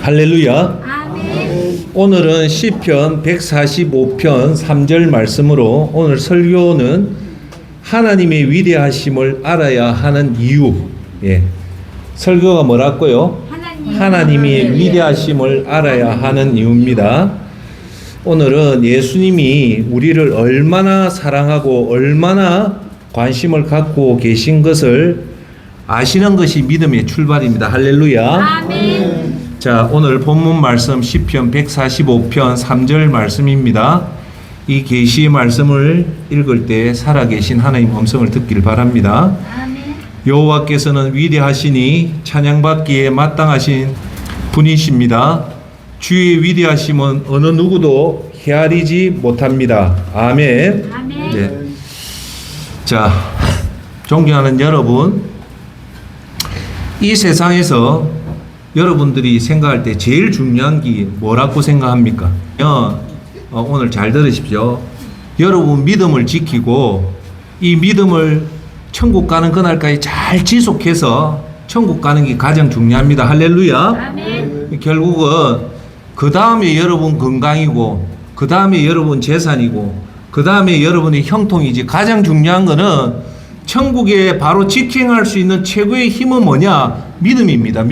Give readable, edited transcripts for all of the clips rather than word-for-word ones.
할렐루야. 아멘. 오늘은 시편 145편 3절 말씀으로 오늘 설교는 하나님의 위대하심을 알아야 하는 이유. 설교가 뭐라고요? 하나님의 위대하심을 알아야 하는 이유입니다. 오늘은 예수님이 우리를 얼마나 사랑하고 얼마나 관심을 갖고 계신 것을 아시는 것이 믿음의 출발입니다. 할렐루야. 아멘. 자, 오늘 본문 말씀 시편 145편 3절 말씀입니다. 이 계시의 말씀을 읽을 때 살아계신 하나님 음성을 듣길 바랍니다. 아멘. 여호와께서는 위대하시니 찬양받기에 마땅하신 분이십니다. 주의 위대하심은 어느 누구도 헤아리지 못합니다. 아멘. 아멘. 네. 자, 존경하는 여러분, 이 세상에서 여러분들이 생각할 때 제일 중요한 게 뭐라고 생각합니까? 오늘 잘 들으십시오. 여러분 믿음을 지키고 이 믿음을 천국 가는 그날까지 잘 지속해서 천국 가는 게 가장 중요합니다. 할렐루야. 아멘. 결국은 그 다음에 여러분 건강이고 그 다음에 여러분 재산이고 그 다음에 여러분의 형통이지. 가장 중요한 거는 천국에 바로 직행할 수 있는 최고의 힘은 뭐냐? 믿음입니다.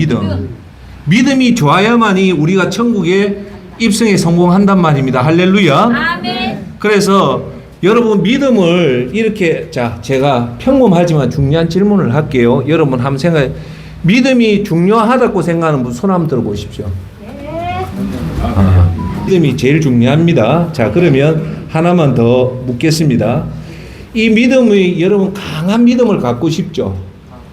믿음이 좋아야만이 우리가 천국에 입성에 성공한단 말입니다. 할렐루야. 아멘. 그래서 여러분 믿음을 이렇게, 자, 제가 평범하지만 중요한 질문을 할게요. 여러분 한번 생각해. 믿음이 중요하다고 생각하는 분 손 한번 들어보십시오. 믿음이 제일 중요합니다. 자, 그러면 하나만 더 묻겠습니다. 이 믿음이, 여러분 강한 믿음을 갖고 싶죠?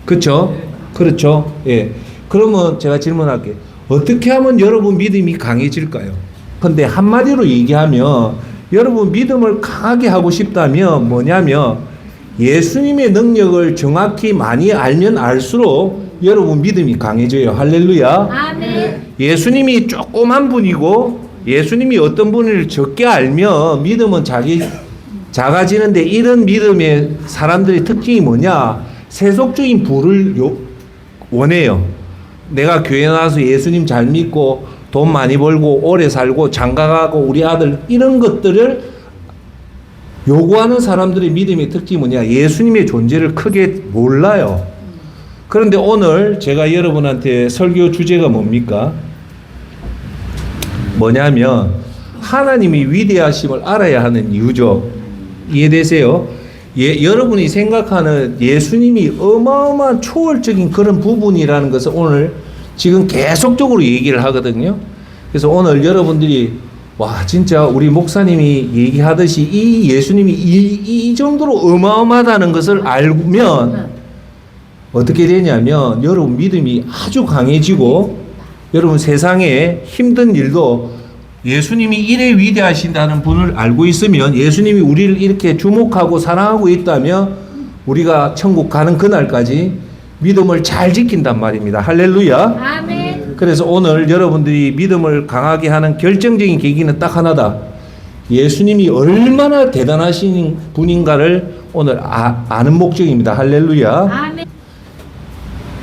그렇죠? 그렇죠? 예. 그러면 제가 질문할게요. 어떻게 하면 여러분 믿음이 강해질까요? 근데 한마디로 얘기하면 여러분 믿음을 강하게 하고 싶다면 뭐냐면 예수님의 능력을 정확히 많이 알면 알수록 여러분 믿음이 강해져요. 할렐루야. 아멘. 예수님이 조그만 분이고 예수님이 어떤 분을 적게 알면 믿음은 작아지는데, 이런 믿음의 사람들의 특징이 뭐냐? 세속적인 부를 원해요. 내가 교회 나와서 예수님 잘 믿고 돈 많이 벌고 오래 살고 장가가고 우리 아들, 이런 것들을 요구하는 사람들의 믿음의 특징이 뭐냐? 예수님의 존재를 크게 몰라요. 그런데 오늘 제가 여러분한테 설교 주제가 뭡니까? 뭐냐면 하나님이 위대하심을 알아야 하는 이유죠. 이해되세요? 여러분이 생각하는 예수님이 어마어마한 초월적인 그런 부분이라는 것을 오늘 지금 계속적으로 얘기를 하거든요. 그래서 오늘 여러분들이 와, 진짜 우리 목사님이 얘기하듯이 이 예수님이 이 정도로 어마어마하다는 것을 알면 어떻게 되냐면 여러분 믿음이 아주 강해지고 여러분 세상에 힘든 일도 예수님이 이래 위대하신다는 분을 알고 있으면, 예수님이 우리를 이렇게 주목하고 사랑하고 있다면 우리가 천국 가는 그날까지 믿음을 잘 지킨단 말입니다. 할렐루야. 아멘. 그래서 오늘 여러분들이 믿음을 강하게 하는 결정적인 계기는 딱 하나다. 예수님이 얼마나 대단하신 분인가를 오늘 아는 목적입니다. 할렐루야. 아멘.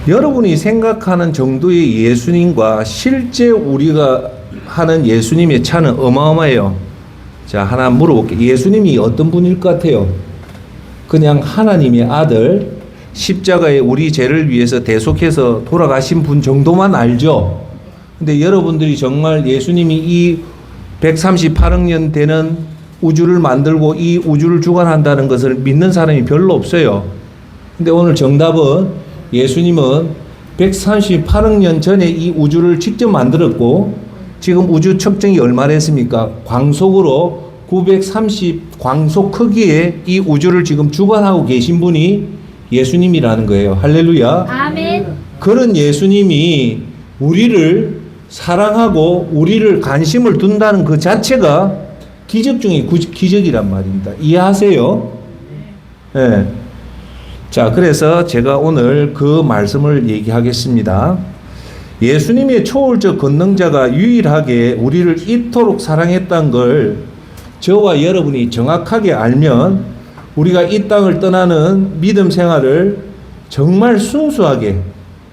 여러분이 생각하는 정도의 예수님과 실제 우리가 하는 예수님의 차는 어마어마해요. 자, 하나 물어볼게요. 예수님이 어떤 분일 것 같아요? 그냥 하나님의 아들, 십자가에 우리 죄를 위해서 대속해서 돌아가신 분 정도만 알죠? 근데 여러분들이 정말 예수님이 이 138억 년 되는 우주를 만들고 이 우주를 주관한다는 것을 믿는 사람이 별로 없어요. 근데 오늘 정답은 예수님은 138억 년 전에 이 우주를 직접 만들었고 지금 우주 측정이 얼마나 했습니까? 광속으로 930 광속 크기의 이 우주를 지금 주관하고 계신 분이 예수님이라는 거예요. 할렐루야. 아멘. 그런 예수님이 우리를 사랑하고 우리를 관심을 둔다는 그 자체가 기적 중에 기적이란 말입니다. 이해하세요? 네. 자, 그래서 제가 오늘 그 말씀을 얘기하겠습니다. 예수님의 초월적 권능자가 유일하게 우리를 이토록 사랑했다는 걸 저와 여러분이 정확하게 알면 우리가 이 땅을 떠나는 믿음 생활을 정말 순수하게,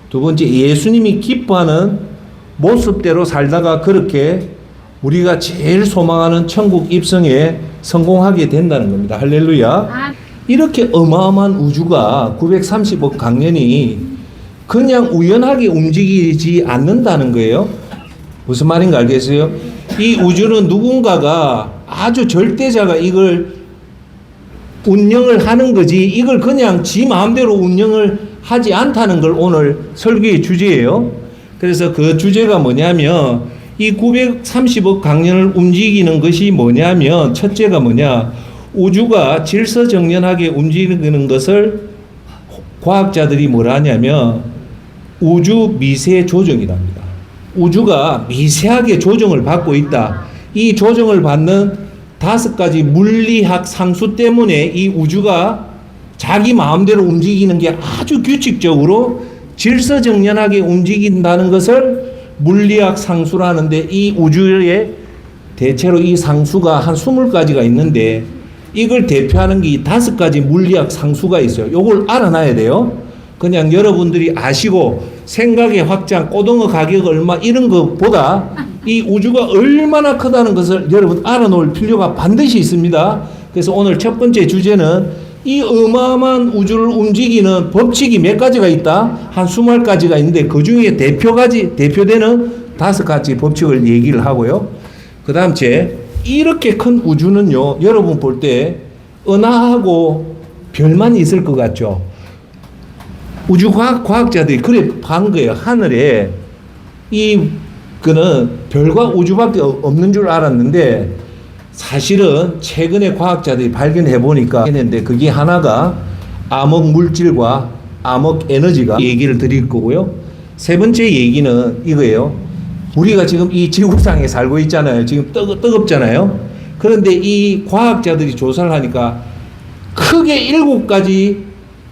두 번째 예수님이 기뻐하는 모습대로 살다가 그렇게 우리가 제일 소망하는 천국 입성에 성공하게 된다는 겁니다. 할렐루야. 아, 이렇게 어마어마한 우주가 930억 강년이 그냥 우연하게 움직이지 않는다는 거예요. 무슨 말인가 알겠어요? 이 우주는 누군가가 아주 절대자가 이걸 운영을 하는 거지, 이걸 그냥 지 마음대로 운영을 하지 않다는 걸 오늘 설교의 주제예요. 그래서 그 주제가 뭐냐면, 이 930억 강년을 움직이는 것이 뭐냐면, 첫째가 뭐냐, 우주가 질서정연하게 움직이는 것을 과학자들이 뭐라 하냐면 우주 미세 조정이랍니다. 우주가 미세하게 조정을 받고 있다. 이 조정을 받는 5가지 물리학 상수 때문에 이 우주가 자기 마음대로 움직이는 게 아주 규칙적으로 질서정연하게 움직인다는 것을 물리학 상수라는데, 이 우주에 대체로 이 상수가 한 20가지가 있는데 이걸 대표하는 게 5가지 물리학 상수가 있어요. 요걸 알아놔야 돼요. 그냥 여러분들이 아시고 생각의 확장, 고등어 가격 얼마 이런 것보다 이 우주가 얼마나 크다는 것을 여러분 알아놓을 필요가 반드시 있습니다. 그래서 오늘 첫 번째 주제는 이 어마어마한 우주를 움직이는 법칙이 몇 가지가 있다? 한 20가지가 있는데 그 중에 대표되는 5가지 법칙을 얘기를 하고요. 그 다음 이렇게 큰 우주는요, 여러분 볼 때 은하하고 별만 있을 것 같죠? 우주과학자들이 그래 반 거예요. 하늘에 그는 별과 우주밖에 없는 줄 알았는데 사실은 최근에 과학자들이 발견해 보니까 했는데, 그게 하나가 암흑 물질과 암흑 에너지가 얘기를 드릴 거고요. 세 번째 얘기는 이거예요. 우리가 지금 이 지구상에 살고 있잖아요. 지금 뜨겁잖아요. 그런데 이 과학자들이 조사를 하니까 크게 7가지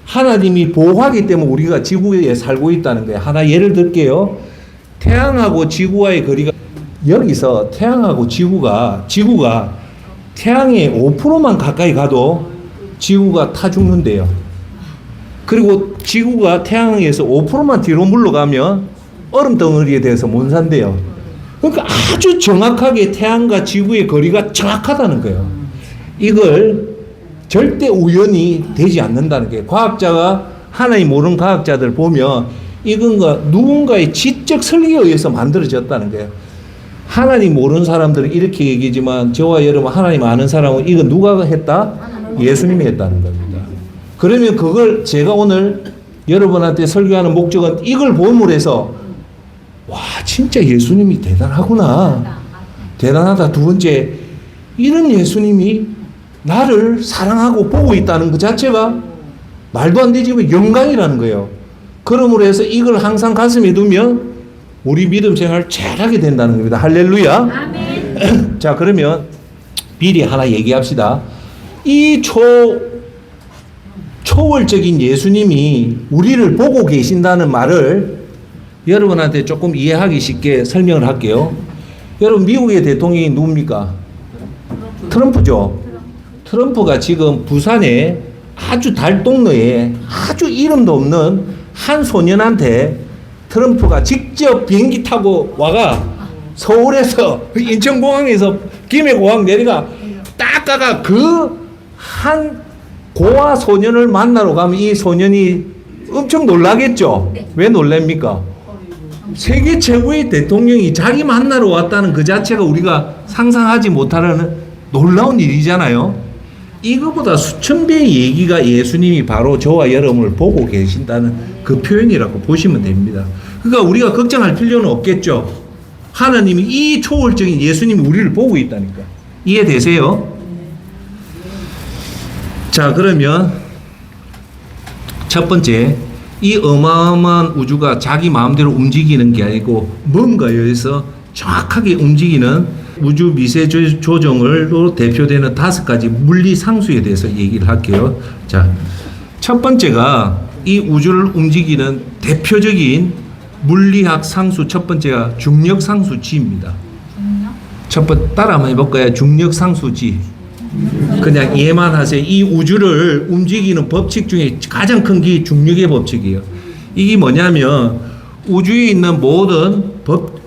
하나님이 보호하기 때문에 우리가 지구에 살고 있다는 거예요. 하나 예를 들게요. 태양하고 지구와의 거리가, 여기서 태양하고 지구가 태양의 5%만 가까이 가도 지구가 타 죽는데요. 그리고 지구가 태양에서 5%만 뒤로 물러가면 얼음 덩어리에 대해서 못 산대요. 그러니까 아주 정확하게 태양과 지구의 거리가 정확하다는 거예요. 이걸 절대 우연이 되지 않는다는 거예요. 과학자가, 하나님 모르는 과학자들 보면 이건 누군가의 지적 설계에 의해서 만들어졌다는 거예요. 하나님 모르는 사람들은 이렇게 얘기지만 저와 여러분 하나님 아는 사람은 이거 누가 했다? 예수님이 했다는 겁니다. 그러면 그걸 제가 오늘 여러분한테 설교하는 목적은 이걸 본으로 해서 와, 진짜 예수님이 대단하구나. 대단하다. 두 번째, 이런 예수님이 나를 사랑하고 보고 있다는 것 자체가 말도 안 되지만 영광이라는 거예요. 그러므로 해서 이걸 항상 가슴에 두면 우리 믿음 생활을 잘하게 된다는 겁니다. 할렐루야. 아멘. 자, 그러면 미리 하나 얘기합시다. 이 초월적인 예수님이 우리를 보고 계신다는 말을 여러분한테 조금 이해하기 쉽게 설명을 할게요. 여러분, 미국의 대통령이 누굽니까? 트럼프죠. 트럼프가 지금 부산에 아주 달동네에 아주 이름도 없는 한 소년한테 트럼프가 직접 비행기 타고 와가 서울에서 인천공항에서 김해공항 내려가 딱 가가 그 한 고아 소년을 만나러 가면 이 소년이 엄청 놀라겠죠? 네. 왜 놀랍니까? 세계 최고의 대통령이 자기 만나러 왔다는 그 자체가 우리가 상상하지 못하는 놀라운 일이잖아요. 이거보다 수천 배의 얘기가 예수님이 바로 저와 여러분을 보고 계신다는 그 표현이라고 보시면 됩니다. 그러니까 우리가 걱정할 필요는 없겠죠. 하나님이 이 초월적인 예수님이 우리를 보고 있다니까. 이해되세요? 자, 그러면 첫 번째, 이 어마어마한 우주가 자기 마음대로 움직이는 게 아니고 뭔가에 의해서 정확하게 움직이는 우주 미세 조정으로 대표되는 5가지 물리 상수에 대해서 얘기를 할게요. 자, 첫 번째가 이 우주를 움직이는 대표적인 물리학 상수, 첫 번째가 중력 상수 G입니다. 첫 번째 따라 한번 해볼까요? 중력 상수 G. 그냥 이해만 하세요. 이 우주를 움직이는 법칙 중에 가장 큰 게 중력의 법칙이에요. 이게 뭐냐면 우주에 있는 모든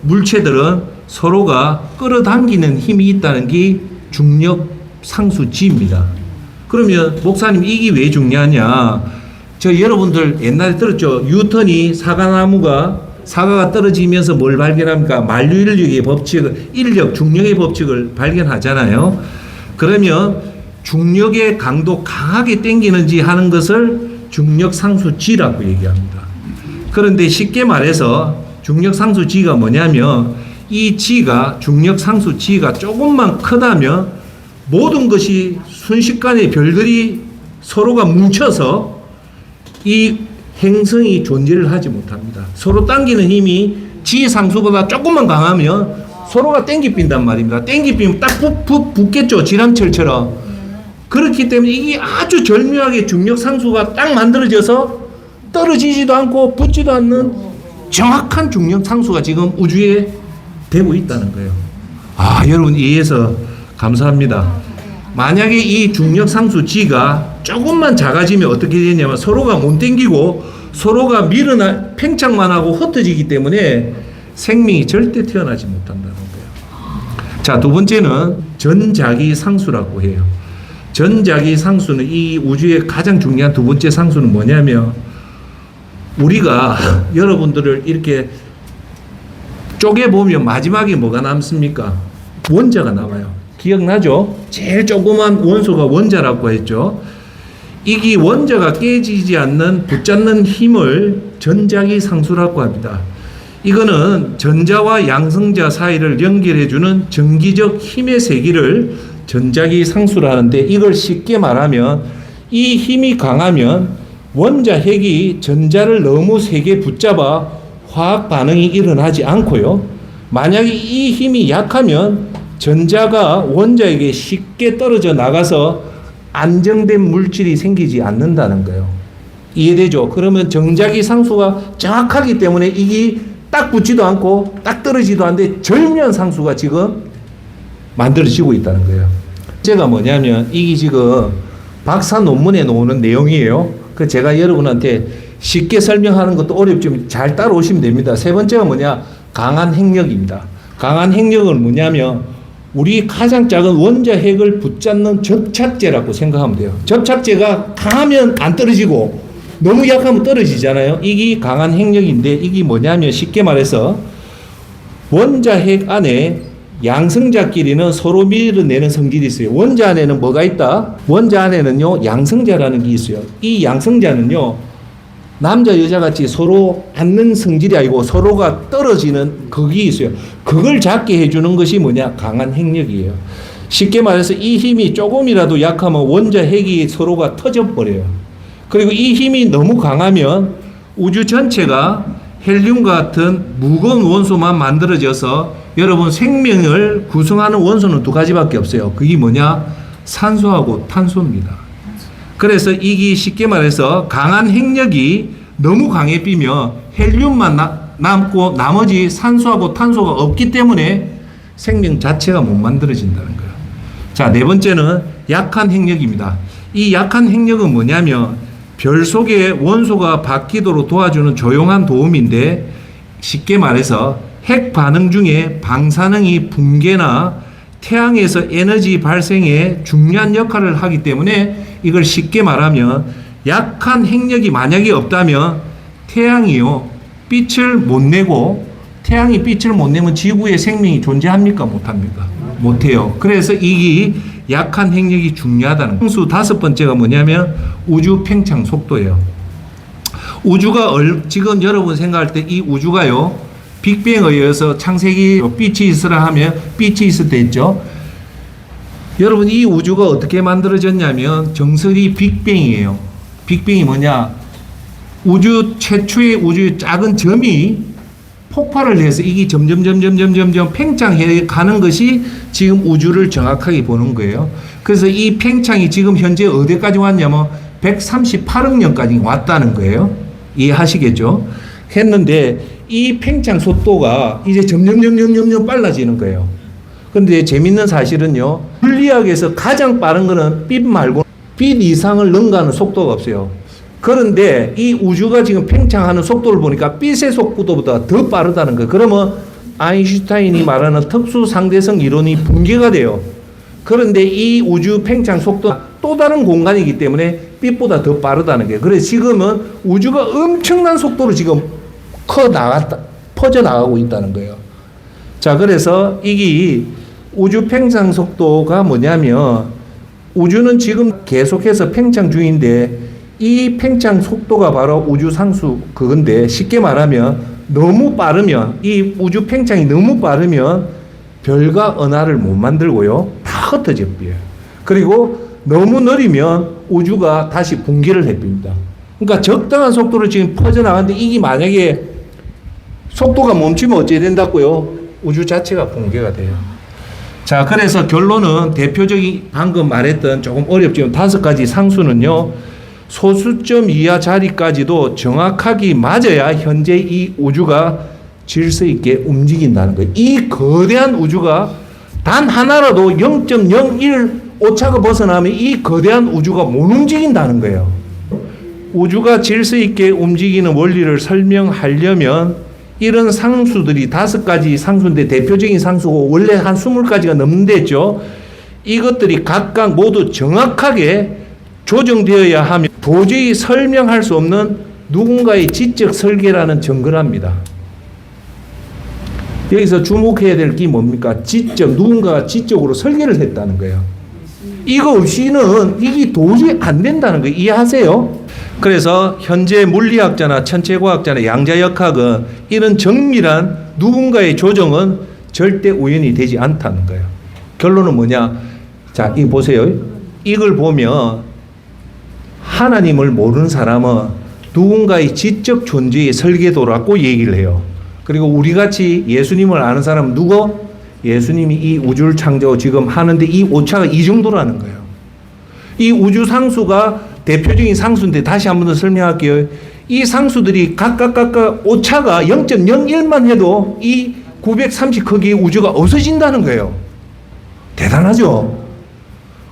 물체들은 서로가 끌어당기는 힘이 있다는 게 중력 상수 G입니다. 그러면 목사님 이게 왜 중요하냐? 저 여러분들 옛날에 들었죠? 뉴턴이 사과가 떨어지면서 뭘 발견합니까? 만류인력의 법칙을, 인력, 중력의 법칙을 발견하잖아요. 그러면 중력의 강도 강하게 당기는지 하는 것을 중력 상수 G라고 얘기합니다. 그런데 쉽게 말해서 중력 상수 G가 뭐냐면 이 G가 중력 상수 G가 조금만 크다면 모든 것이 순식간에 별들이 서로가 뭉쳐서 이 행성이 존재를 하지 못합니다. 서로 당기는 힘이 G 상수보다 조금만 강하면 서로가 땡기빈단 말입니다. 땡기비면 딱 붙겠죠. 지람철처럼. 그렇기 때문에 이게 아주 절묘하게 중력 상수가 딱 만들어져서 떨어지지도 않고 붙지도 않는 정확한 중력 상수가 지금 우주에 되고 있다는 거예요. 아, 여러분 이해해서 감사합니다. 만약에 이 중력 상수 G가 조금만 작아지면 어떻게 되냐면 서로가 못 당기고 서로가 팽창만 하고 흩어지기 때문에 생명이 절대 태어나지 못한다는 거예요. 자, 두 번째는 전자기 상수라고 해요. 전자기 상수는 이 우주의 가장 중요한 두 번째 상수는 뭐냐면 우리가 여러분들을 이렇게 쪼개보면 마지막에 뭐가 남습니까? 원자가 남아요. 기억나죠? 제일 조그만 원소가 원자라고 했죠. 이게 원자가 깨지지 않는 붙잡는 힘을 전자기 상수라고 합니다. 이거는 전자와 양성자 사이를 연결해주는 전기적 힘의 세기를 전자기 상수라 하는데 이걸 쉽게 말하면 이 힘이 강하면 원자 핵이 전자를 너무 세게 붙잡아 화학 반응이 일어나지 않고요. 만약에 이 힘이 약하면 전자가 원자에게 쉽게 떨어져 나가서 안정된 물질이 생기지 않는다는 거예요. 이해되죠? 그러면 전자기 상수가 정확하기 때문에 이게 딱 붙지도 않고 딱 떨어지도 않는데 절묘한 상수가 지금 만들어지고 있다는 거예요. 제가 뭐냐면 이게 지금 박사 논문에 나오는 내용이에요. 그 제가 여러분한테 쉽게 설명하는 것도 어렵지만 잘 따라오시면 됩니다. 세 번째가 뭐냐? 강한 핵력입니다. 강한 핵력은 뭐냐면 우리 가장 작은 원자 핵을 붙잡는 접착제라고 생각하면 돼요. 접착제가 강하면 안 떨어지고 너무 약하면 떨어지잖아요. 이게 강한 핵력인데 이게 뭐냐면 쉽게 말해서 원자 핵 안에 양성자끼리는 서로 밀어내는 성질이 있어요. 원자 안에는 뭐가 있다? 원자 안에는요 양성자라는 게 있어요. 이 양성자는요 남자 여자 같이 서로 앉는 성질이 아니고 서로가 떨어지는 극이 있어요. 그걸 작게 해주는 것이 뭐냐? 강한 핵력이에요. 쉽게 말해서 이 힘이 조금이라도 약하면 원자 핵이 서로가 터져버려요. 그리고 이 힘이 너무 강하면 우주 전체가 헬륨 같은 무거운 원소만 만들어져서 여러분 생명을 구성하는 원소는 두 가지밖에 없어요. 그게 뭐냐? 산소하고 탄소입니다. 그래서 이게 쉽게 말해서 강한 핵력이 너무 강해 비면 헬륨만 남고 나머지 산소하고 탄소가 없기 때문에 생명 자체가 못 만들어진다는 거예요. 자, 네 번째는 약한 핵력입니다. 이 약한 핵력은 뭐냐면 별 속의 원소가 바뀌도록 도와주는 조용한 도움인데 쉽게 말해서 핵 반응 중에 방사능이 붕괴나 태양에서 에너지 발생에 중요한 역할을 하기 때문에 이걸 쉽게 말하면 약한 핵력이 만약에 없다면 태양이요 빛을 못 내고 태양이 빛을 못 내면 지구에 생명이 존재합니까? 못합니까? 못해요. 그래서 이게 약한 핵력이 중요하다는 거예요. 다섯 번째가 뭐냐면 우주 팽창 속도예요. 우주가 지금 여러분 생각할 때 이 우주가요 빅뱅에 의해서 창세기 빛이 있으라 하면 빛이 있을 때 있죠. 여러분 이 우주가 어떻게 만들어졌냐면 정설이 빅뱅이에요. 빅뱅이 뭐냐? 우주 최초의 우주의 작은 점이 폭발을 해서 이게 점점 팽창해 가는 것이 지금 우주를 정확하게 보는 거예요. 그래서 이 팽창이 지금 현재 어디까지 왔냐면 138억 년까지 왔다는 거예요. 이해하시겠죠? 했는데 이 팽창 속도가 이제 점점 빨라지는 거예요. 그런데 재밌는 사실은요. 물리학에서 가장 빠른 거는 빛 말고 빛 이상을 능가하는 속도가 없어요. 그런데 이 우주가 지금 팽창하는 속도를 보니까 빛의 속도보다 더 빠르다는 거예요. 그러면 아인슈타인이 말하는 특수 상대성 이론이 붕괴가 돼요. 그런데 이 우주 팽창 속도가 또 다른 공간이기 때문에 빛보다 더 빠르다는 거예요. 그래서 지금은 우주가 엄청난 속도로 지금 퍼져나가고 있다는 거예요. 자, 그래서 이게 우주 팽창 속도가 뭐냐면 우주는 지금 계속해서 팽창 중인데 이 팽창 속도가 바로 우주 상수 그건데 쉽게 말하면 너무 빠르면 이 우주 팽창이 너무 빠르면 별과 은하를 못 만들고요. 다 흩어져 버려요. 그리고 너무 느리면 우주가 다시 붕괴를 해버립니다. 그러니까 적당한 속도로 지금 퍼져나가는데 이게 만약에 속도가 멈추면 어찌 된다고요? 우주 자체가 붕괴가 돼요. 자, 그래서 결론은 대표적인 방금 말했던 조금 어렵지만 5가지 상수는요. 소수점 이하 자리까지도 정확하게 맞아야 현재 이 우주가 질서 있게 움직인다는 거예요. 이 거대한 우주가 단 하나라도 0.01 오차가 벗어나면 이 거대한 우주가 못 움직인다는 거예요. 우주가 질서 있게 움직이는 원리를 설명하려면 이런 상수들이 5가지 상수인데 대표적인 상수고 원래 한 20가지가 넘는데 했죠. 이것들이 각각 모두 정확하게 조정되어야 하면 도저히 설명할 수 없는 누군가의 지적 설계라는 증거를 합니다. 여기서 주목해야 될 게 뭡니까? 지적, 누군가가 지적으로 설계를 했다는 거예요. 이거 없이는 이게 도저히 안 된다는 거예요. 이해하세요? 그래서 현재 물리학자나 천체과학자나 양자역학은 이런 정밀한 누군가의 조정은 절대 우연이 되지 않다는 거예요. 결론은 뭐냐? 자, 이거 보세요. 이걸 보면 하나님을 모르는 사람은 누군가의 지적 존재의 설계도라고 얘기를 해요. 그리고 우리같이 예수님을 아는 사람은 누구? 예수님이 이 우주를 창조하고 지금 하는데 이 오차가 이 정도라는 거예요. 이 우주 상수가 대표적인 상수인데 다시 한 번 더 설명할게요. 이 상수들이 각각 오차가 0.01만 해도 이 930 크기의 우주가 없어진다는 거예요. 대단하죠?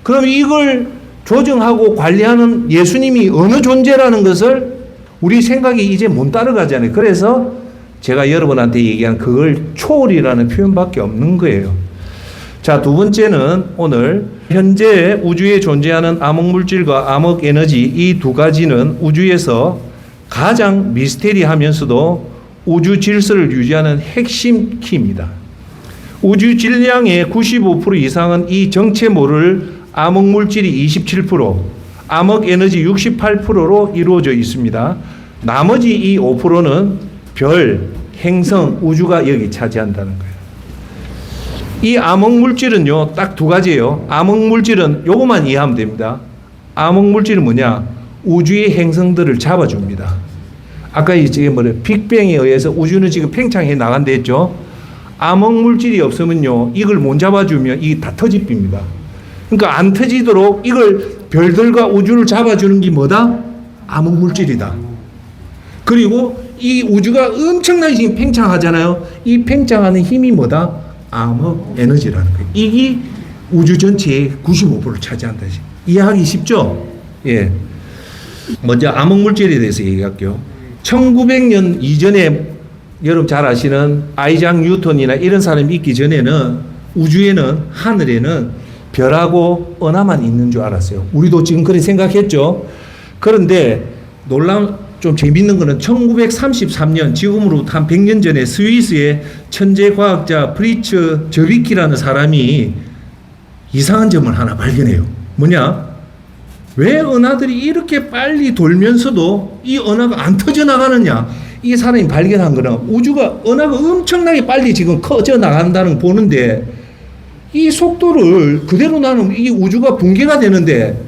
그럼 이걸 조정하고 관리하는 예수님이 어느 존재라는 것을 우리 생각이 이제 못 따라가잖아요. 그래서 제가 여러분한테 얘기한 그걸 초월이라는 표현밖에 없는 거예요. 자, 2번째는 오늘 현재 우주에 존재하는 암흑물질과 암흑에너지 이 2가지는 우주에서 가장 미스테리하면서도 우주 질서를 유지하는 핵심 키입니다. 우주 질량의 95% 이상은 이 정체모를 암흑물질이 27%, 암흑에너지 68%로 이루어져 있습니다. 나머지 이 5%는 별, 행성, 우주가 여기 차지한다는 거예요. 이 암흑물질은요, 딱 2가지예요. 암흑물질은 요것만 이해하면 됩니다. 암흑물질은 뭐냐? 우주의 행성들을 잡아줍니다. 아까 이제 빅뱅에 의해서 우주는 지금 팽창해 나간다 했죠. 암흑물질이 없으면요, 이걸 못 잡아주면 이게 다 터집니다. 그러니까 안 터지도록 이걸 별들과 우주를 잡아주는 게 뭐다? 암흑물질이다. 그리고 이 우주가 엄청나게 지금 팽창하잖아요. 이 팽창하는 힘이 뭐다? 암흑에너지라는 거예요. 이게 우주 전체의 95%를 차지한다. 이해하기 쉽죠? 예. 먼저 암흑물질에 대해서 얘기할게요. 1900년 이전에 여러분 잘 아시는 아이작 뉴턴이나 이런 사람이 있기 전에는 우주에는 하늘에는 별하고 은하만 있는 줄 알았어요. 우리도 지금 그렇게 생각했죠. 그런데 좀 재밌는 거는 1933년 지금으로부터 한 100년 전에 스위스의 천재과학자 프리츠 저비키라는 사람이 이상한 점을 하나 발견해요. 뭐냐? 왜 은하들이 이렇게 빨리 돌면서도 이 은하가 안 터져 나가느냐? 이 사람이 발견한 거는 우주가 은하가 엄청나게 빨리 지금 커져 나간다는 걸 보는데 이 속도를 그대로 나누면 이 우주가 붕괴가 되는데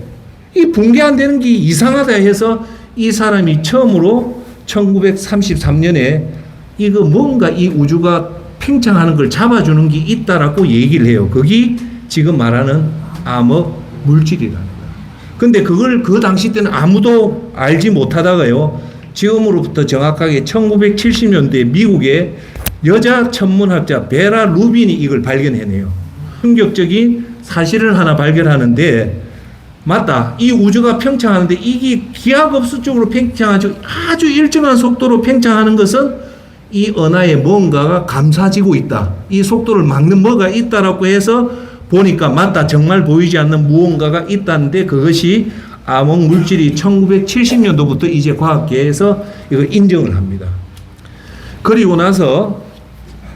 이 붕괴 안 되는 게 이상하다 해서 이 사람이 처음으로 1933년에 이거 뭔가 이 우주가 팽창하는 걸 잡아주는 게 있다라고 얘기를 해요. 그게 지금 말하는 암흑 물질이라는 거예요. 근데 그걸 그 당시 때는 아무도 알지 못하다가요. 지금으로부터 정확하게 1970년대 미국의 여자 천문학자 베라 루빈이 이걸 발견해내요. 충격적인 사실을 하나 발견하는데 맞다. 이 우주가 팽창하는데 이게 기하급수 쪽으로 팽창하죠. 아주 일정한 속도로 팽창하는 것은 이 은하에 뭔가가 감싸지고 있다. 이 속도를 막는 뭐가 있다라고 해서 보니까 맞다. 정말 보이지 않는 무언가가 있다는데 그것이 암흑 물질이 1970년도부터 이제 과학계에서 이걸 인정을 합니다. 그리고 나서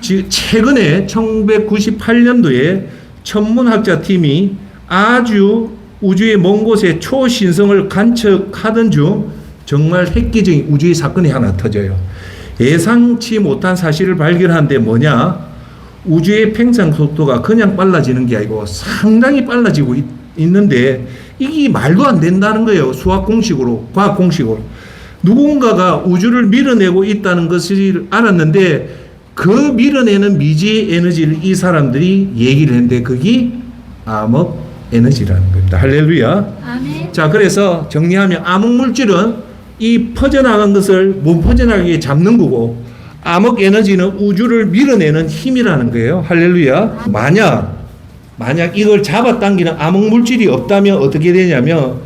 최근에 1998년도에 천문학자 팀이 아주 우주의 먼 곳에 초신성을 관측하던 중 정말 획기적인 우주의 사건이 하나 터져요. 예상치 못한 사실을 발견하는데 뭐냐? 우주의 팽창 속도가 그냥 빨라지는 게 아니고 상당히 빨라지고 있는데 이게 말도 안 된다는 거예요. 수학 공식으로, 과학 공식으로. 누군가가 우주를 밀어내고 있다는 것을 알았는데 그 밀어내는 미지의 에너지를 이 사람들이 얘기를 했는데 그게 암흑 에너지라는 겁니다. 할렐루야. 아멘. 자, 그래서 정리하면 암흑 물질은 이 퍼져나간 것을 못 퍼져나가게 잡는 거고 암흑 에너지는 우주를 밀어내는 힘이라는 거예요. 할렐루야. 만약 이걸 잡아당기는 암흑 물질이 없다면 어떻게 되냐면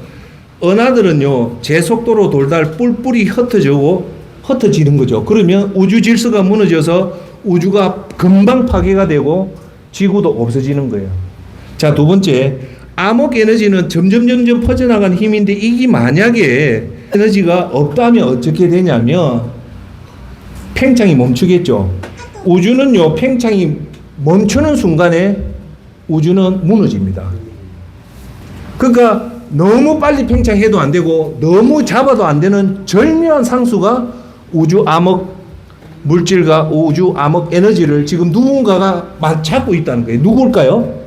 은하들은요 제 속도로 돌다 뿔뿔이 흩어지는 거죠. 그러면 우주 질서가 무너져서 우주가 금방 파괴가 되고 지구도 없어지는 거예요. 자, 두 번째, 암흑 에너지는 점점 퍼져나가는 힘인데 이게 만약에 에너지가 없다면 어떻게 되냐면 팽창이 멈추겠죠. 우주는요 팽창이 멈추는 순간에 우주는 무너집니다. 그러니까 너무 빨리 팽창해도 안 되고 너무 잡아도 안 되는 절묘한 상수가 우주 암흑 물질과 우주 암흑 에너지를 지금 누군가가 맞잡고 있다는 거예요. 누굴까요?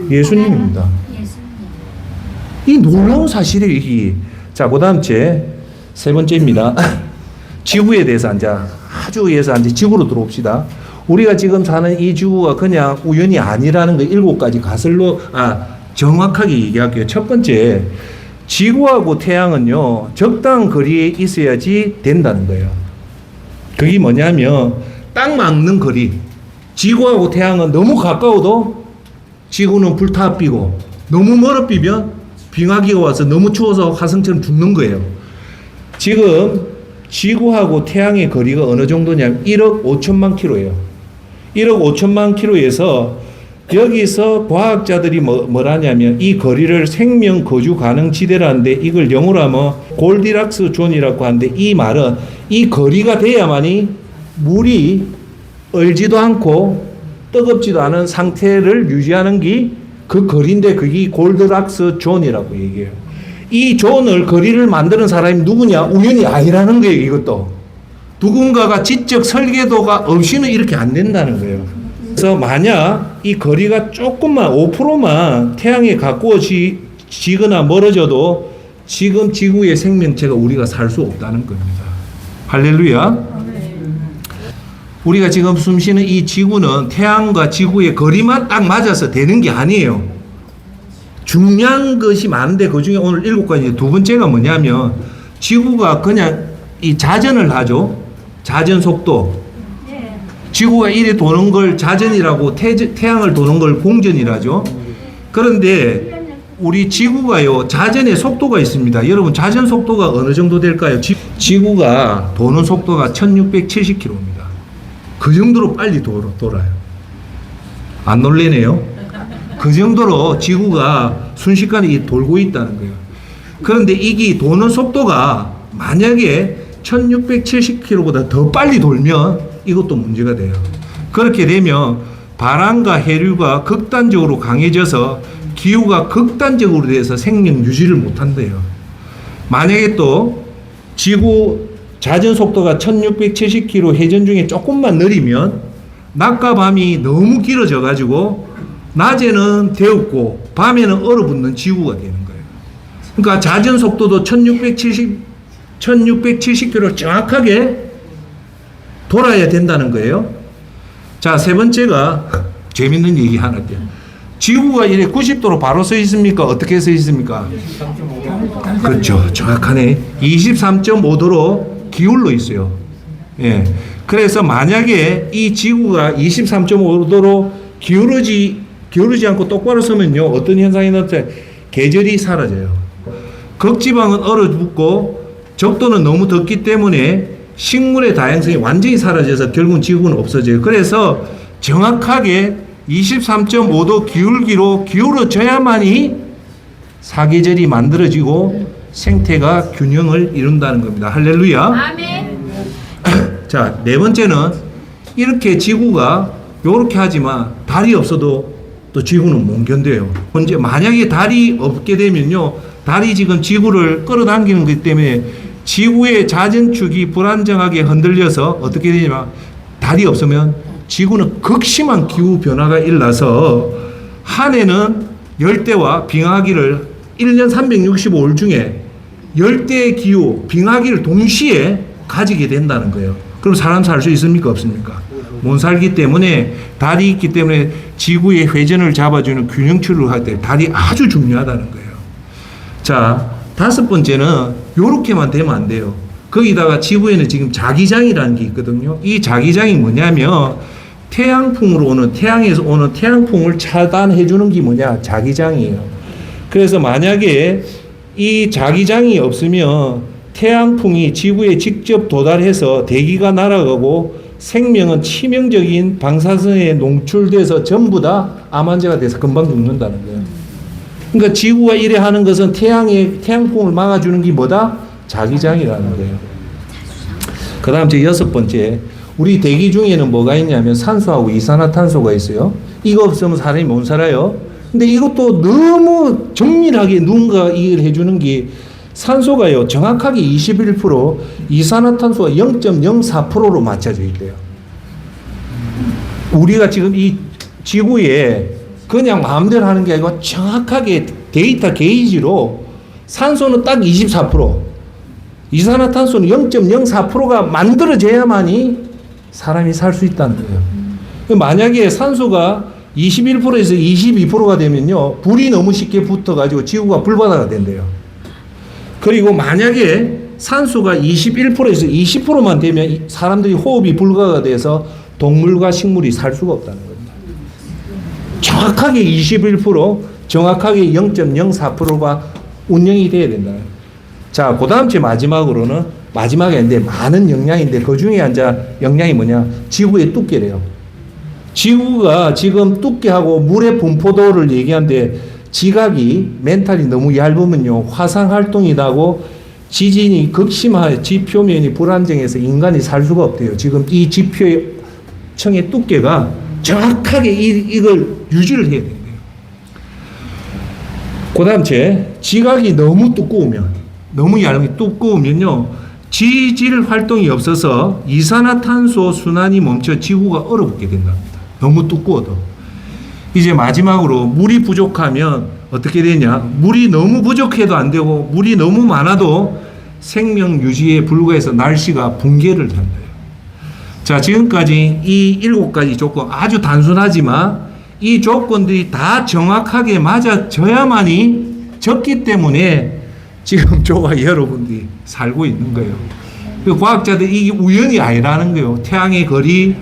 예수님입니다. 이 놀라운 사실이에요. 이게. 자, 그 다음 세 번째입니다. 지구에 대해서 아주 지구로 들어옵시다. 우리가 지금 사는 이 지구가 그냥 우연이 아니라는 거 7가지 정확하게 얘기할게요. 첫 번째, 지구하고 태양은요, 적당한 거리에 있어야지 된다는 거예요. 그게 뭐냐면, 딱 맞는 거리. 지구하고 태양은 너무 가까워도 지구는 불타삐고, 너무 멀어삐면 빙하기가 와서 너무 추워서 화성처럼 죽는 거예요. 지금 지구하고 태양의 거리가 어느 정도냐면 1억 5천만 킬로예요. 1억 5천만 킬로에서 여기서 과학자들이 뭐라냐면 이 거리를 생명 거주 가능 지대라는데 이걸 영어로 하면 골디락스 존이라고 하는데 이 말은 이 거리가 돼야만이 물이 얼지도 않고 뜨겁지도 않은 상태를 유지하는 게 그 거리인데 그게 골디락스 존이라고 얘기해요. 이 존을 거리를 만드는 사람이 누구냐? 우연이 아니라는 거예요. 이것도 누군가가 지적 설계도가 없이는 이렇게 안 된다는 거예요. 그래서 만약 이 거리가 조금만 5%만 태양에 가까워지거나 멀어져도 지금 지구의 생명체가 우리가 살 수 없다는 겁니다. 할렐루야. 우리가 지금 숨쉬는 이 지구는 태양과 지구의 거리만 딱 맞아서 되는 게 아니에요. 중요한 것이 많은데 그 중에 오늘 7가지 두 번째가 뭐냐면 지구가 그냥 이 자전을 하죠. 자전 속도. 지구가 이래 도는 걸 자전이라고 태양을 도는 걸 공전이라죠. 그런데 우리 지구가요 자전의 속도가 있습니다. 여러분 자전 속도가 어느 정도 될까요? 지구가 도는 속도가 1670km입니다. 그 정도로 빨리 돌아요. 안 놀래네요? 그 정도로 지구가 순식간에 돌고 있다는 거예요. 그런데 이게 도는 속도가 만약에 1670km보다 더 빨리 돌면 이것도 문제가 돼요. 그렇게 되면 바람과 해류가 극단적으로 강해져서 기후가 극단적으로 돼서 생명 유지를 못한대요. 만약에 또 지구 자전 속도가 1670km 회전 중에 조금만 느리면 낮과 밤이 너무 길어져 가지고 낮에는 데웁고 밤에는 얼어붙는 지구가 되는 거예요. 그러니까 자전 속도도 1670km 정확하게 돌아야 된다는 거예요. 자, 세 번째가 재밌는 얘기 하나 할게요. 지구가 이래 90도로 바로 서 있습니까? 어떻게 서 있습니까? 그렇죠. 정확하네. 23.5도로 기울러 있어요. 예. 그래서 만약에 이 지구가 23.5도로 기울어지 않고 똑바로 서면요. 어떤 현상이 나타나요? 계절이 사라져요. 극지방은 얼어붙고 적도는 너무 덥기 때문에 식물의 다양성이 완전히 사라져서 결국은 지구는 없어져요. 그래서 정확하게 23.5도 기울기로 기울어져야만이 사계절이 만들어지고 생태가 균형을 이룬다는 겁니다. 할렐루야. 아멘. 자, 네 번째는 이렇게 지구가 요렇게 하지만 달이 없어도 또 지구는 못 견뎌요. 언제 만약에 달이 없게 되면요, 달이 지금 지구를 끌어당기는 것 때문에 지구의 자전축이 불안정하게 흔들려서 어떻게 되냐면 달이 없으면 지구는 극심한 기후 변화가 일어나서 한 해는 열대와 빙하기를 1년 365일 중에 열대 기후, 빙하기를 동시에 가지게 된다는 거예요. 그럼 사람 살 수 있습니까? 없습니까? 못 살기 때문에 달이 있기 때문에 지구의 회전을 잡아주는 균형추를 할 때 달이 아주 중요하다는 거예요. 자, 다섯 번째는 요렇게만 되면 안 돼요. 거기다가 지구에는 지금 자기장이라는 게 있거든요. 이 자기장이 뭐냐면 태양풍으로 오는, 태양에서 오는 태양풍을 차단해 주는 게 뭐냐? 자기장이에요. 그래서 만약에 이 자기장이 없으면 태양풍이 지구에 직접 도달해서 대기가 날아가고 생명은 치명적인 방사선에 농출돼서 전부 다 암 환자가 돼서 금방 죽는다는 거예요. 그러니까 지구가 이래 하는 것은 태양풍을 막아주는 게 뭐다? 자기장이라는 거예요. 그 다음 제 여섯 번째, 우리 대기 중에는 뭐가 있냐면 산소하고 이산화탄소가 있어요. 이거 없으면 사람이 못 살아요. 근데 이것도 너무 정밀하게 누군가 이걸 해주는 게 산소가요, 정확하게 21%, 이산화탄소가 0.04%로 맞춰져 있대요. 우리가 지금 이 지구에 그냥 마음대로 하는 게 아니고 정확하게 데이터 게이지로 산소는 딱 24%, 이산화탄소는 0.04%가 만들어져야만이 사람이 살 수 있다는 거예요. 만약에 산소가 21%에서 22%가 되면요, 불이 너무 쉽게 붙어가지고 지구가 불바다가 된대요. 그리고 만약에 산소가 21%에서 20%만 되면 사람들이 호흡이 불가가 돼서 동물과 식물이 살 수가 없다는 겁니다. 정확하게 21%, 정확하게 0.04%가 운영이 돼야 된다. 자, 그 다음 주 마지막으로는, 마지막이 아닌데 많은 영향인데 그 중에 이제 영향이 뭐냐? 지구의 두께래요. 지구가 지금 두께하고 물의 분포도를 얘기하는데 지각이 멘탈이 너무 얇으면요, 화산 활동이 나고 지진이 극심하게 지표면이 불안정해서 인간이 살 수가 없대요. 지금 이 지표의 청의 두께가 정확하게 이걸 유지를 해야 된대요. 그 다음 지각이 너무 두꺼우면, 너무 얇게 두꺼우면요, 지질 활동이 없어서 이산화탄소 순환이 멈춰 지구가 얼어붙게 된답니다. 너무 두꺼워도. 이제 마지막으로 물이 부족하면 어떻게 되냐? 물이 너무 부족해도 안 되고 물이 너무 많아도 생명 유지에 불과해서 날씨가 붕괴를 한대요. 자, 지금까지 이 7가지 조건, 아주 단순하지만 이 조건들이 다 정확하게 맞아져야만이 졌기 때문에 지금 저와 여러분들이 살고 있는 거예요. 과학자들이 이게 우연이 아니라는 거예요. 태양의 거리,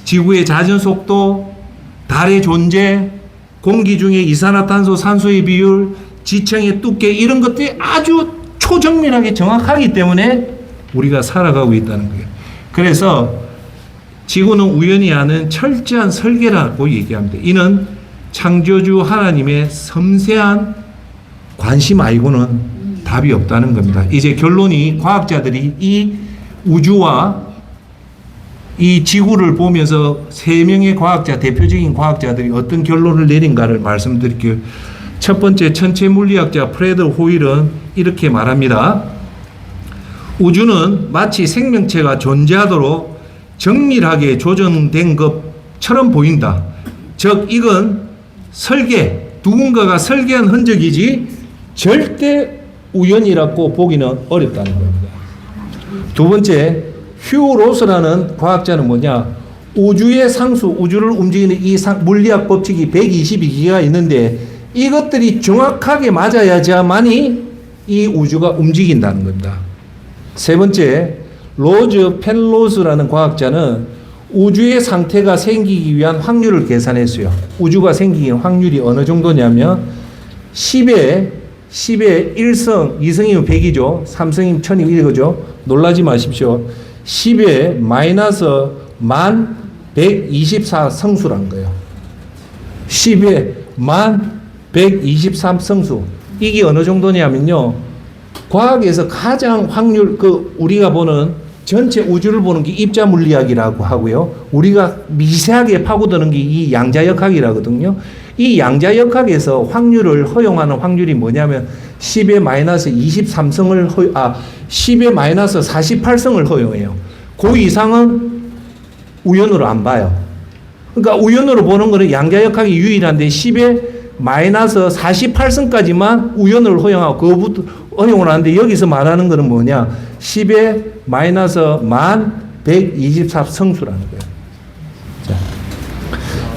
지구의 자전 속도, 달의 존재, 공기 중에 이산화탄소, 산소의 비율, 지층의 두께, 이런 것들이 아주 초정밀하게 정확하기 때문에 우리가 살아가고 있다는 거예요. 그래서 지구는 우연히 하는 철저한 설계라고 얘기합니다. 이는 창조주 하나님의 섬세한 관심 아니고는 답이 없다는 겁니다. 이제 결론이, 과학자들이 이 우주와 이 지구를 보면서 3명의 과학자, 대표적인 과학자들이 어떤 결론을 내린가를 말씀드릴게요. 첫 번째, 천체 물리학자 프레드 호일은 이렇게 말합니다. 우주는 마치 생명체가 존재하도록 정밀하게 조정된 것처럼 보인다. 즉, 이건 누군가가 설계한 흔적이지 절대 우연이라고 보기는 어렵다는 겁니다. 두 번째, 휴 로스라는 과학자는 뭐냐? 우주의 상수, 우주를 움직이는 이 물리학 법칙이 122개가 있는데 이것들이 정확하게 맞아야지만이 이 우주가 움직인다는 겁니다. 세 번째, 로즈 펜로스라는 과학자는 우주의 상태가 생기기 위한 확률을 계산했어요. 우주가 생기기 확률이 어느 정도냐면 10에 1성, 2성이면 100이죠. 3성이면 1000이고 이거죠. 놀라지 마십시오. 10에 마이너스 1124성수라는 거예요. 10에 1123성수. 이게 어느 정도냐면요. 과학에서 가장 확률, 우리가 보는 전체 우주를 보는 게 입자 물리학이라고 하고요. 우리가 미세하게 파고드는 게 이 양자역학이라거든요. 이 양자역학에서 확률을 허용하는 확률이 뭐냐면 10의 마이너스 23성을 10의 마이너스 48성을 허용해요. 그 이상은 우연으로 안 봐요. 그러니까 우연으로 보는 거는 양자역학이 유일한데 10의 마이너스 48성까지만 우연을 허용하고 그거부터 허용을 하는데 여기서 말하는 거는 뭐냐? 10의 마이너스 1124성수라는 거예요.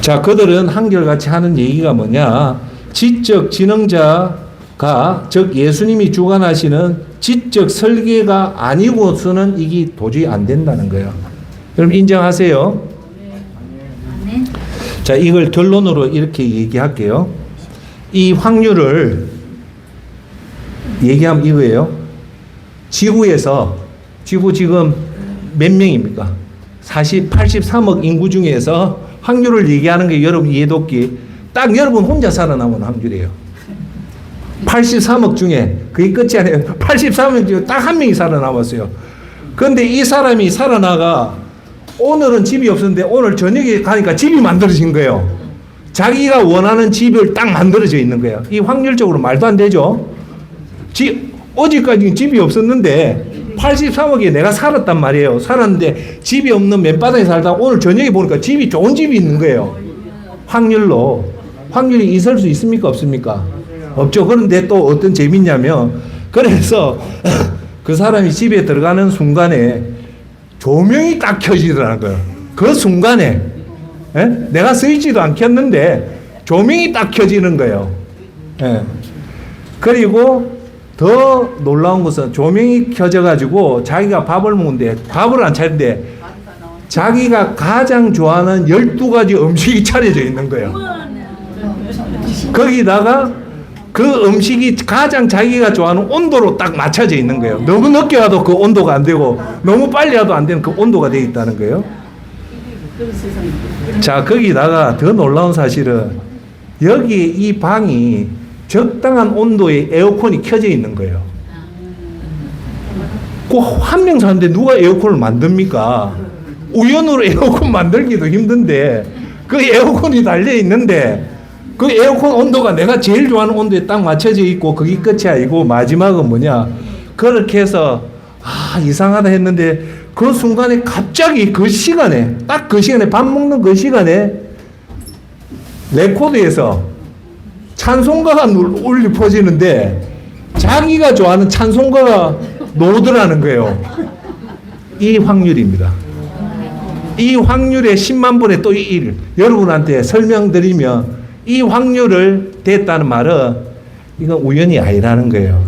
자, 그들은 한결같이 하는 얘기가 뭐냐? 지적 지능자가, 즉 예수님이 주관하시는 지적 설계가 아니고서는 이게 도저히 안 된다는 거예요. 그럼 인정하세요? 자, 이걸 결론으로 이렇게 얘기할게요. 이 확률을 얘기하면 이거예요. 지구에서, 지구 지금 몇 명입니까? 83억 인구 중에서 확률을 얘기하는 게 여러분 이해도끼 딱 여러분 혼자 살아남은 확률이에요. 83억 중에 그게 끝이 아니에요. 83억 중에 딱 한 명이 살아남았어요. 그런데 이 사람이 살아나가 오늘은 집이 없었는데 오늘 저녁에 가니까 집이 만들어진 거예요. 자기가 원하는 집을 딱 만들어져 있는 거예요. 이 확률적으로 말도 안 되죠. 어제까지는 집이 없었는데 83억에 내가 살았단 말이에요. 살았는데 집이 없는 맨바닥에 살다가 오늘 저녁에 보니까 집이 좋은 집이 있는 거예요. 확률이 있을 수 있습니까? 없습니까? 없죠. 그런데 또 어떤 재밌냐면 그래서 그 사람이 집에 들어가는 순간에 조명이 딱 켜지더라는 거예요. 그 순간에 내가 스위치도 안 켰는데 조명이 딱 켜지는 거예요. 그리고 더 놀라운 것은 조명이 켜져가지고 자기가 밥을 먹는데 밥을 안 차리는데 자기가 가장 좋아하는 12가지 음식이 차려져 있는 거예요. 거기다가 그 음식이 가장 자기가 좋아하는 온도로 딱 맞춰져 있는 거예요. 너무 늦게 와도 그 온도가 안 되고 너무 빨리 와도 안 되는 그 온도가 되어 있다는 거예요. 자, 거기다가 더 놀라운 사실은 여기 이 방이 적당한 온도의 에어컨이 켜져 있는 거예요. 그 한 명 사는데 누가 에어컨을 만듭니까? 우연으로 에어컨 만들기도 힘든데 그 에어컨이 달려 있는데 그 에어컨 온도가 내가 제일 좋아하는 온도에 딱 맞춰져 있고 그게 끝이 아니고 마지막은 뭐냐? 그렇게 해서 이상하다 했는데 그 순간에 갑자기 그 시간에 딱 그 시간에 밥 먹는 그 시간에 레코드에서 찬송가가 울려 퍼지는데 자기가 좋아하는 찬송가가 나오더라는 거예요. 이 확률입니다. 이 확률의 10만 분의 또 1. 여러분한테 설명드리면 이 확률을 됐다는 말은 이건 우연이 아니라는 거예요.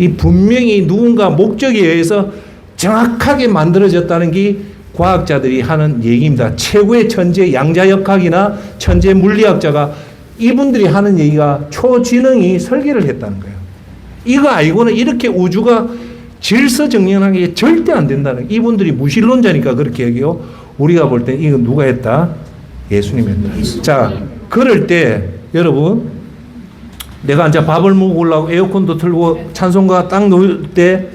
이 분명히 누군가 목적에 의해서 정확하게 만들어졌다는 게 과학자들이 하는 얘기입니다. 최고의 천재 양자역학이나 천재 물리학자가 이분들이 하는 얘기가 초지능이 설계를 했다는 거예요. 이거 알고는 이렇게 우주가 질서정연하게 절대 안 된다는 거예요. 이분들이 무신론자니까 그렇게 얘기해요. 우리가 볼 때 이거 누가 했다? 예수님이 했다. 자, 그럴 때 여러분 내가 이제 밥을 먹으려고 에어컨도 틀고 찬송가 딱 놓을 때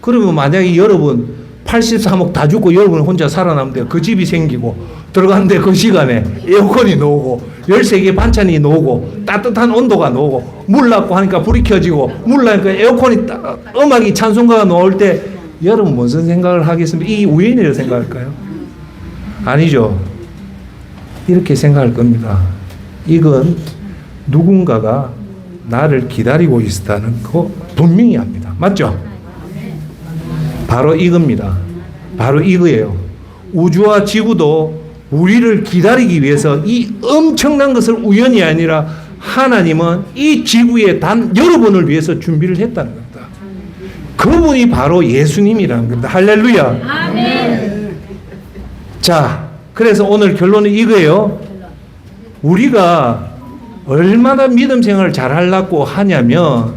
그러면 만약에 여러분 83억 다 죽고 여러분 혼자 살아남는데 그 집이 생기고 들어갔는데 그 시간에 에어컨이 나오고 13개 반찬이 나오고 따뜻한 온도가 나오고 물 넣고 하니까 불이 켜지고 물 넣으니까 에어컨이 음악이 찬송가가 나올 때 여러분 무슨 생각을 하겠습니까? 이 우연이라고 생각할까요? 아니죠. 이렇게 생각할 겁니다. 이건 누군가가 나를 기다리고 있다는 거 분명히 합니다. 맞죠? 바로 이겁니다. 바로 이거예요. 우주와 지구도 우리를 기다리기 위해서 이 엄청난 것을 우연이 아니라 하나님은 이 지구에 단 여러분을 위해서 준비를 했다는 겁니다. 그분이 바로 예수님이라는 겁니다. 할렐루야. 아멘. 자, 그래서 오늘 결론은 이거예요. 우리가 얼마나 믿음 생활을 잘 하려고 하냐면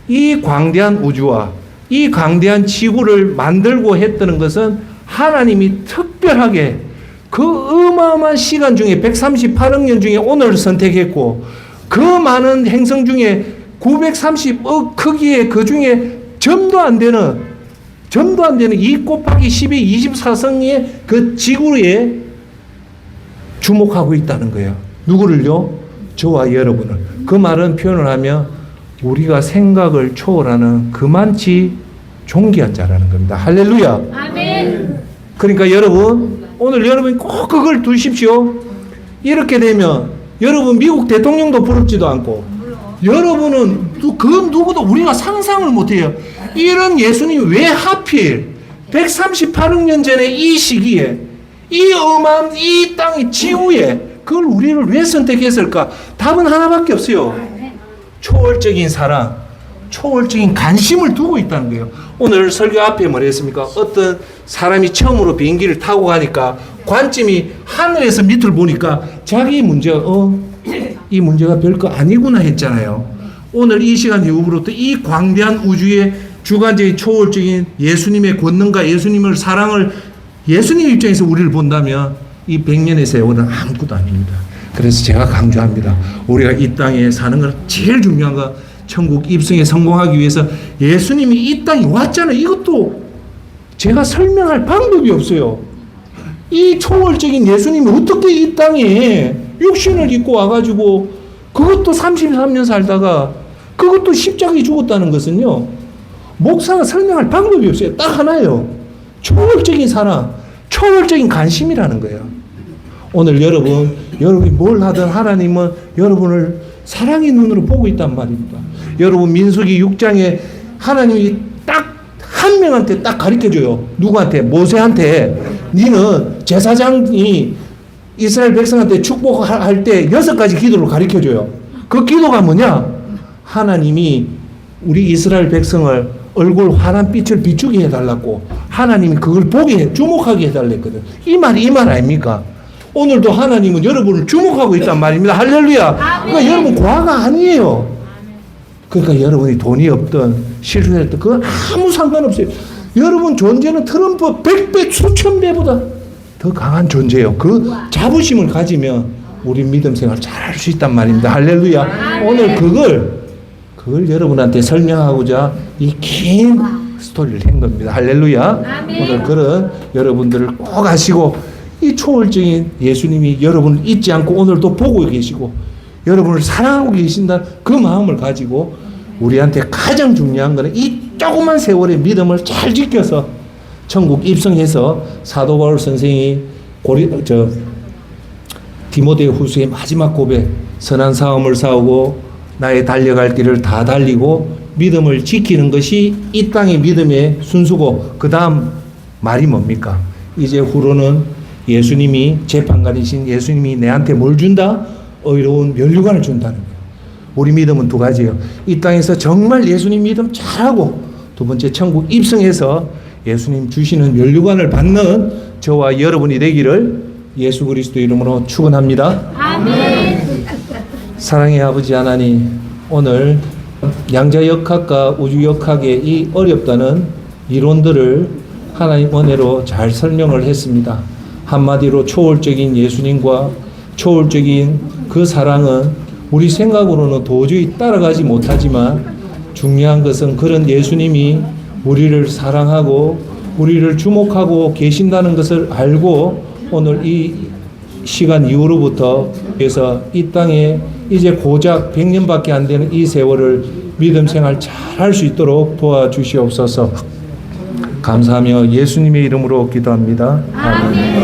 이 광대한 우주와 이 광대한 지구를 만들고 했다는 것은 하나님이 특별하게 그 어마어마한 시간 중에 138억 년 중에 오늘 선택했고 그 많은 행성 중에 930억 크기의 그 중에 점도 안 되는 2 곱하기 10의 24성의 그 지구에 주목하고 있다는 거예요. 누구를요? 저와 여러분을. 그 말은 표현을 하면 우리가 생각을 초월하는 그만치 존귀한 자라는 겁니다. 할렐루야. 아멘. 그러니까 여러분, 오늘 여러분이 꼭 그걸 두십시오. 이렇게 되면 여러분 미국 대통령도 부럽지도 않고 여러분은 그 누구도 우리가 상상을 못해요. 이런 예수님이 왜 하필 138억 년 전에 이 시기에 이 어마어마한 이 땅의 지구에 그걸 우리를 왜 선택했을까? 답은 하나밖에 없어요. 초월적인 사랑, 초월적인 관심을 두고 있다는 거예요. 오늘 설교 앞에 뭐라 했습니까? 어떤 사람이 처음으로 비행기를 타고 가니까 관점이 하늘에서 밑을 보니까 자기 문제가 이 문제가 별거 아니구나 했잖아요. 오늘 이 시간 이후부터 이 광대한 우주의 주관적인 초월적인 예수님의 권능과 예수님의 사랑을 예수님 입장에서 우리를 본다면 이 100년의 세월은 아무것도 아닙니다. 그래서 제가 강조합니다. 우리가 이 땅에 사는 건 제일 중요한 건 천국 입성에 성공하기 위해서 예수님이 이 땅에 왔잖아요. 이것도 제가 설명할 방법이 없어요. 이 초월적인 예수님이 어떻게 이 땅에 육신을 입고 와가지고 그것도 33년 살다가 그것도 십자가에 죽었다는 것은요. 목사가 설명할 방법이 없어요. 딱 하나예요. 초월적인 사랑, 초월적인 관심이라는 거예요. 오늘 여러분이 뭘 하든 하나님은 여러분을 사랑의 눈으로 보고 있단 말입니다. 여러분 민수기 6장에 하나님이 딱 한 명한테 딱 가르쳐줘요. 누구한테? 모세한테. 니는 제사장이 이스라엘 백성한테 축복할 때 6가지 기도를 가르쳐줘요. 그 기도가 뭐냐? 하나님이 우리 이스라엘 백성을 얼굴 환한 빛을 비추게 해달라고 하나님이 그걸 주목하게 해달랬거든. 이 말 아닙니까? 오늘도 하나님은 여러분을 주목하고 있단 말입니다. 할렐루야. 그러니까 여러분 과가 아니에요. 그러니까 여러분이 돈이 없든 실수했든 그건 아무 상관없어요. 여러분 존재는 트럼프 100배 수천 배보다 더 강한 존재예요. 그 자부심을 가지면 우리 믿음 생활 잘할 수 있단 말입니다. 할렐루야. 오늘 그걸 여러분한테 설명하고자 이 긴 스토리를 한 겁니다. 할렐루야. 오늘 그런 여러분들을 꼭 아시고 이 초월적인 예수님이 여러분을 잊지 않고 오늘도 보고 계시고 여러분을 사랑하고 계신다는 그 마음을 가지고 우리한테 가장 중요한 것은 이 조그만 세월의 믿음을 잘 지켜서 천국 입성해서 사도 바울 선생이 디모데 후서의 마지막 고백, 선한 싸움을 싸우고 나의 달려갈 길을 다 달리고 믿음을 지키는 것이 이 땅의 믿음의 순수고 그 다음 말이 뭡니까? 이제 후로는 예수님이 재판관이신 예수님이 내한테 뭘 준다? 의로운 면류관을 준다는 거예요. 우리 믿음은 2가지예요. 이 땅에서 정말 예수님 믿음 잘하고 두 번째 천국 입성해서 예수님 주시는 면류관을 받는 저와 여러분이 되기를 예수 그리스도 이름으로 축원합니다. 아멘. 사랑의 아버지 하나님, 오늘 양자역학과 우주역학의 이 어렵다는 이론들을 하나님 은혜로 잘 설명을 했습니다. 한마디로 초월적인 예수님과 초월적인 그 사랑은 우리 생각으로는 도저히 따라가지 못하지만 중요한 것은 그런 예수님이 우리를 사랑하고 우리를 주목하고 계신다는 것을 알고 오늘 이 시간 이후로부터 그래서 이 땅에 이제 고작 100년밖에 안 되는 이 세월을 믿음 생활 잘 할 수 있도록 도와주시옵소서. 감사하며 예수님의 이름으로 기도합니다. 아멘.